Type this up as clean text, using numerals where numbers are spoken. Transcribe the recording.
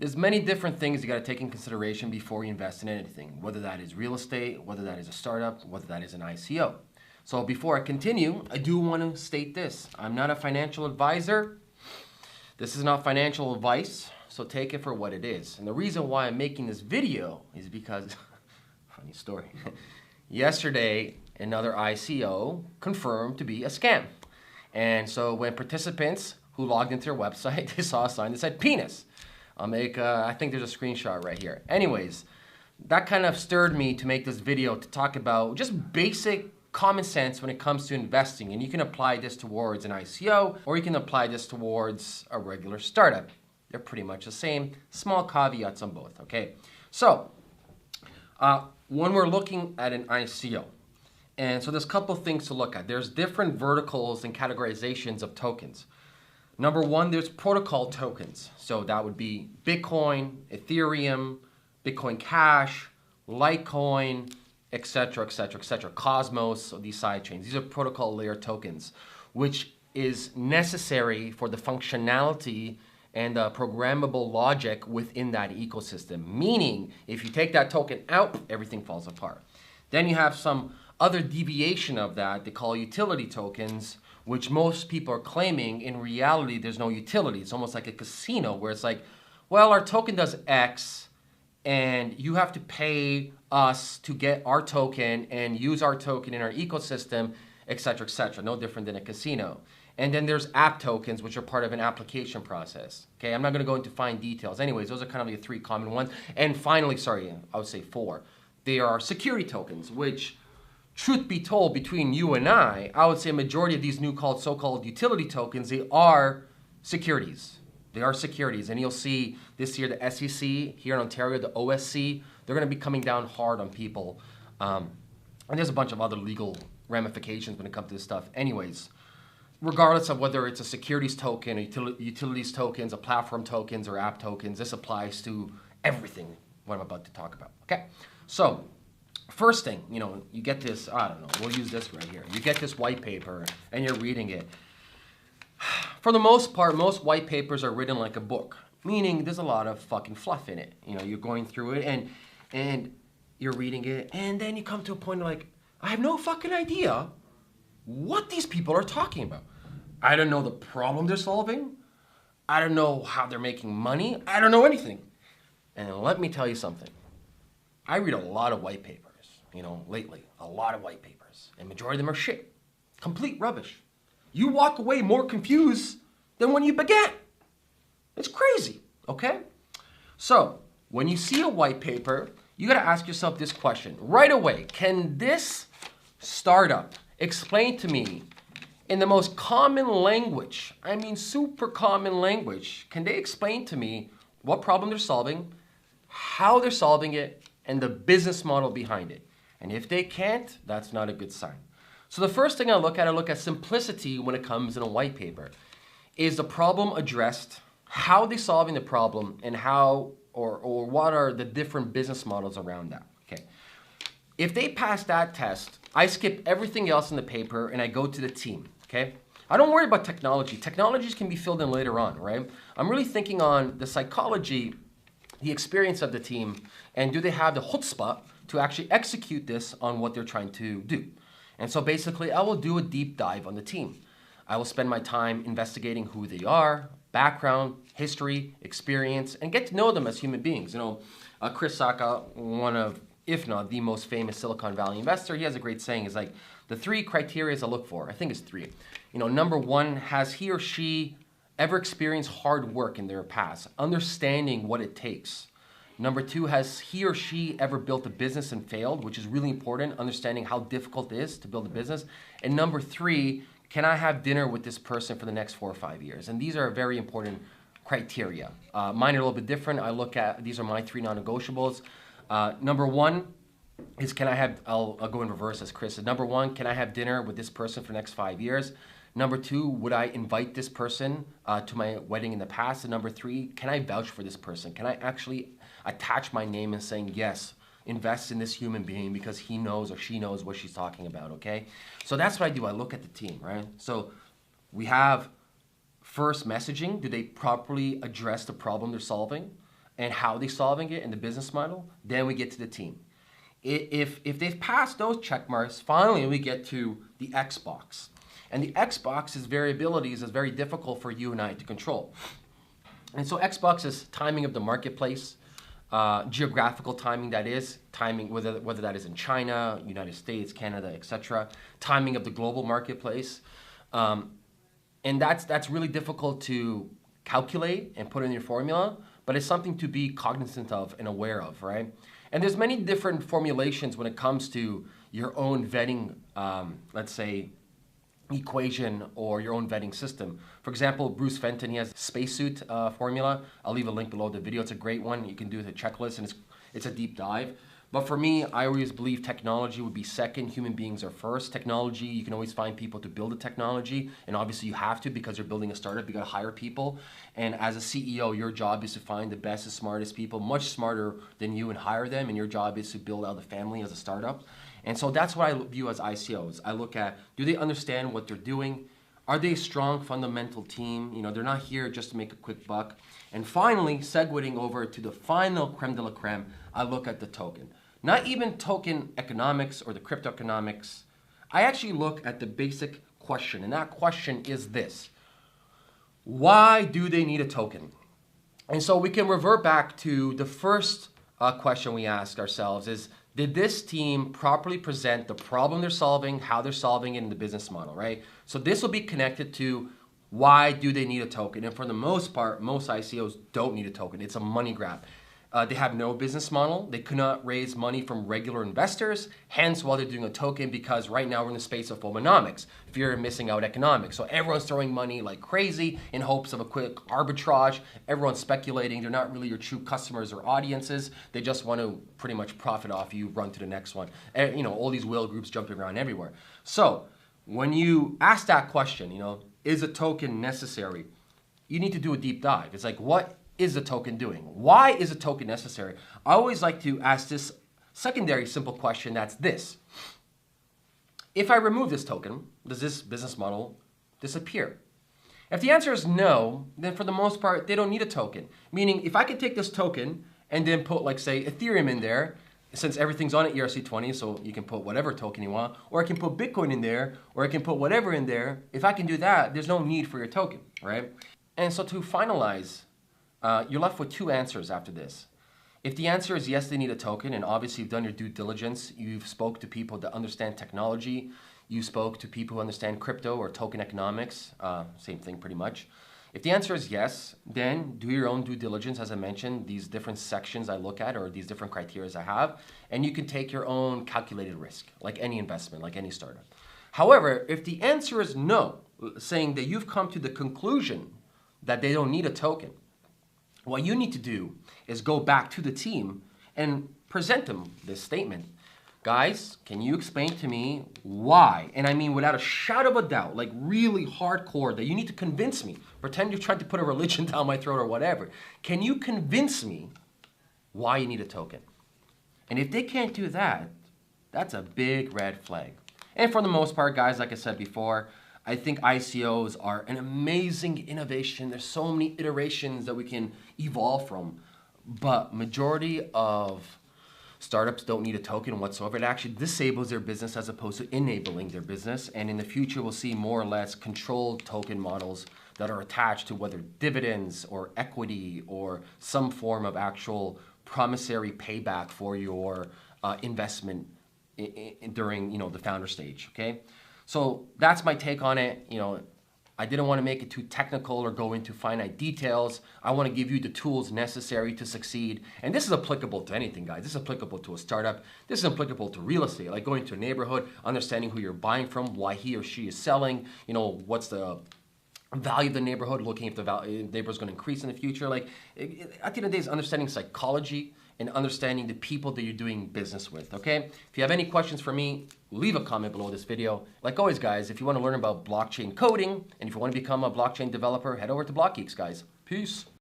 there's many different things you got to take in consideration before you invest in anything, whether that is real estate, whether that is a startup, whether that is an ICO. So before I continue, I do want to state this. I'm not a financial advisor. This is not financial advice, so take it for what it is. And the reason why I'm making this video is because, funny story, yesterday another ICO confirmed to be a scam. And so when participants who logged into their website, they saw a sign that said penis. I'll make, I think there's a screenshot right here. Anyways, that kind of stirred me to make this video to talk about just basic common sense when it comes to investing. And you can apply this towards an ICO, or you can apply this towards a regular startup. They're pretty much the same, small caveats on both, okay? So, when we're looking at an ICO, and so there's a couple things to look at. There's different verticals and categorizations of tokens. Number one, there's protocol tokens. So that would be Bitcoin, Ethereum, Bitcoin Cash, Litecoin, etc., etc., etc. Cosmos, so these side chains. These are protocol layer tokens, which is necessary for the functionality and the programmable logic within that ecosystem. Meaning, if you take that token out, everything falls apart. Then you have some other deviation of that they call utility tokens, which most people are claiming. In reality, there's no utility. It's almost like a casino where it's like, well, our token does X, and you have to pay us to get our token and use our token in our ecosystem, etc., etc. No different than a casino. And then there's app tokens, which are part of an application process. Okay, I'm not going to go into fine details. Anyways, those are kind of the three common ones. And finally, sorry, I would say four. There are security tokens, which, truth be told, between you and I would say a majority of these new so-called utility tokens, they are securities. They are securities. And you'll see this year the SEC here in Ontario, the OSC, they're going to be coming down hard on people. And there's a bunch of other legal ramifications when it comes to this stuff. Anyways, regardless of whether it's a securities token, or utilities tokens, a platform tokens, or app tokens, this applies to everything what I'm about to talk about. Okay, so first thing, you get this, I don't know, we'll use this right here. You get this white paper and you're reading it. For the most part, most white papers are written like a book, meaning there's a lot of fucking fluff in it. You're going through it and you're reading it, and then you come to a point like, I have no fucking idea what these people are talking about. I don't know the problem they're solving. I don't know how they're making money. I don't know anything. And let me tell you something. I read a lot of white papers, lately, a lot of white papers, and majority of them are shit, complete rubbish. You walk away more confused than when you began. It's crazy, okay? So, when you see a white paper, you gotta ask yourself this question right away. Can this startup explain to me in the most common language, I mean super common language, can they explain to me what problem they're solving, how they're solving it, and the business model behind it? And if they can't, that's not a good sign. So the first thing I look at simplicity when it comes in a white paper. Is the problem addressed? How are they solving the problem? And how or what are the different business models around that? Okay. If they pass that test, I skip everything else in the paper and I go to the team, okay? I don't worry about technology. Technologies can be filled in later on, right? I'm really thinking on the psychology, the experience of the team, and do they have the chutzpah to actually execute this on what they're trying to do? And so basically, I will do a deep dive on the team. I will spend my time investigating who they are, background, history, experience, and get to know them as human beings. Chris Sacca, one of, if not the most famous Silicon Valley investor, he has a great saying, is like, the three criteria I look for, I think it's three. Number one, has he or she ever experienced hard work in their past, understanding what it takes? Number two, has he or she ever built a business and failed, which is really important, understanding how difficult it is to build a business? And number three, can I have dinner with this person for the next 4 or 5 years? And these are very important criteria. Mine are a little bit different. I look at, these are my three non-negotiables. Number one is, can I have, I'll go in reverse as Chris said. Number one, can I have dinner with this person for the next 5 years? Number two, would I invite this person to my wedding in the past? And number three, can I vouch for this person? Can I actually attach my name and saying, yes, invest in this human being because he knows or she knows what she's talking about, okay? So that's what I do. I look at the team, right? So we have first messaging. Do they properly address the problem they're solving? and how they're solving it and the business model, then we get to the team. If they've passed those check marks, finally we get to the Xbox. And the Xbox's variabilities is very difficult for you and I to control. And so Xbox is timing of the marketplace, geographical timing, that is, timing whether that is in China, United States, Canada, etc. Timing of the global marketplace. And that's really difficult to calculate and put in your formula, but it's something to be cognizant of and aware of, right? And there's many different formulations when it comes to your own vetting, let's say, equation or your own vetting system. For example, Bruce Fenton, he has a spacesuit formula. I'll leave a link below the video. It's a great one. You can do the checklist, and it's a deep dive. But for me, I always believe technology would be second, human beings are first. Technology, you can always find people to build the technology, and obviously you have to because you're building a startup, you gotta hire people. And as a CEO, your job is to find the best and smartest people, much smarter than you, and hire them, and your job is to build out the family as a startup. And so that's what I view as ICOs. I look at, do they understand what they're doing? Are they a strong fundamental team? You know, they're not here just to make a quick buck. And finally, segueing over to the final creme de la creme, I look at the token. Not even token economics or the crypto economics. I actually look at the basic question, and that question is this: why do they need a token? And so we can revert back to the first question we ask ourselves is, did this team properly present the problem they're solving, how they're solving it in the business model, right? So this will be connected to why do they need a token? And for the most part, most ICOs don't need a token. It's a money grab. They have no business model. They could not raise money from regular investors. Hence, why they're doing a token, because right now we're in the space of FOMOnomics, fear of missing out economics. So everyone's throwing money like crazy in hopes of a quick arbitrage. Everyone's speculating. They're not really your true customers or audiences. They just want to pretty much profit off you, run to the next one. And, you know, all these whale groups jumping around everywhere. So when you ask that question, you know, is a token necessary? You need to do a deep dive. It's like, what is a token doing? Why is a token necessary? I always like to ask this secondary simple question, that's this: if I remove this token, does this business model disappear? If the answer is no, then for the most part, they don't need a token. Meaning, if I could take this token and then put, like, say, Ethereum in there, since everything's on an ERC20, so you can put whatever token you want, or I can put Bitcoin in there, or I can put whatever in there. If I can do that, there's no need for your token, right? And so to finalize, you're left with two answers after this. If the answer is yes, they need a token, and obviously you've done your due diligence, you've spoke to people that understand technology, you spoke to people who understand crypto or token economics, same thing pretty much. If the answer is yes, then do your own due diligence. As I mentioned, these different sections I look at, or these different criteria I have, and you can take your own calculated risk, like any investment, like any startup. However, if the answer is no, saying that you've come to the conclusion that they don't need a token, what you need to do is go back to the team and present them this statement. Guys, can you explain to me why? And I mean without a shadow of a doubt, like really hardcore, that you need to convince me. Pretend you're trying to put a religion down my throat or whatever. Can you convince me why you need a token? And if they can't do that, that's a big red flag. And for the most part, guys, like I said before, I think ICOs are an amazing innovation. There's so many iterations that we can evolve from. But majority of startups don't need a token whatsoever. It actually disables their business as opposed to enabling their business. And in the future, we'll see more or less controlled token models that are attached to whether dividends or equity or some form of actual promissory payback for your investment during, you know, the founder stage, okay? So that's my take on it. You know, I didn't want to make it too technical or go into finite details. I want to give you the tools necessary to succeed. And this is applicable to anything, guys. This is applicable to a startup. This is applicable to real estate, like going to a neighborhood, understanding who you're buying from, why he or she is selling, you know, what's the value of the neighborhood, looking if the neighborhood is going to increase in the future. Like, at the end of the day, it's understanding psychology and understanding the people that you're doing business with, okay? If you have any questions for me, leave a comment below this video. Like always, guys, if you want to learn about blockchain coding and if you want to become a blockchain developer, head over to BlockGeeks, guys. Peace.